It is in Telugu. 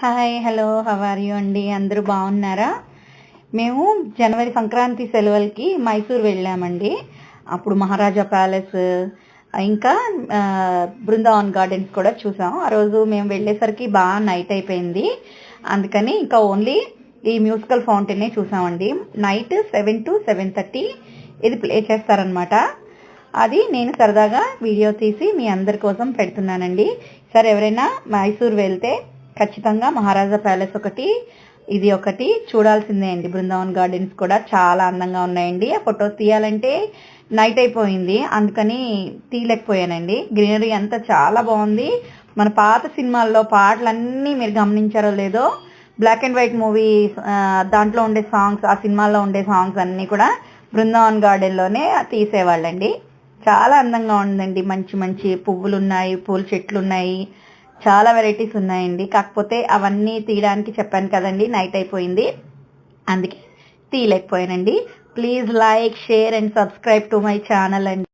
Hi hello how are you అండి అందరూ బాగున్నారా? మేము జనవరి సంక్రాంతి సెలవులకి మైసూర్ వెళ్ళామండి. అప్పుడు మహారాజా ప్యాలెస్ ఇంకా బృందావన్ గార్డెన్స్ కూడా చూసాం. ఆ రోజు మేము వెళ్ళేసరికి బాగా నైట్ అయిపోయింది. అందుకని ఇంకా ఓన్లీ ఈ మ్యూజికల్ ఫౌంటైనే చూసామండి. నైట్ 7 to 7:30 ఇది ప్లే చేస్తారనమాట. అది నేను సరదాగా వీడియో తీసి మీ అందరి కోసం పెడుతున్నానండి. సరే, ఎవరైనా మైసూర్ వెళ్తే ఖచ్చితంగా మహారాజా ప్యాలెస్ ఒకటి, ఇది ఒకటి చూడాల్సిందే అండి. బృందావన్ గార్డెన్స్ కూడా చాలా అందంగా ఉన్నాయండి. ఆ ఫొటోస్ తీయాలంటే నైట్ అయిపోయింది, అందుకని తీయలేకపోయానండి. గ్రీనరీ అంతా చాలా బాగుంది. మన పాత సినిమాల్లో పాటలన్నీ మీరు గమనించారో లేదో, బ్లాక్ అండ్ వైట్ మూవీ దాంట్లో ఉండే సాంగ్స్, ఆ సినిమాల్లో ఉండే సాంగ్స్ అన్నీ కూడా బృందావన్ గార్డెన్లోనే తీసేవాళ్ళండి. చాలా అందంగా ఉందండి. మంచి మంచి పువ్వులు ఉన్నాయి, పూల చెట్లు ఉన్నాయి, చాలా వెరైటీస్ ఉన్నాయండి. కాకపోతే అవన్నీ తీయడానికి చెప్పాను కదండి, నైట్ అయిపోయింది, అందుకే తీయలేకపోయానండి. Please like, share and subscribe to my channel అండి.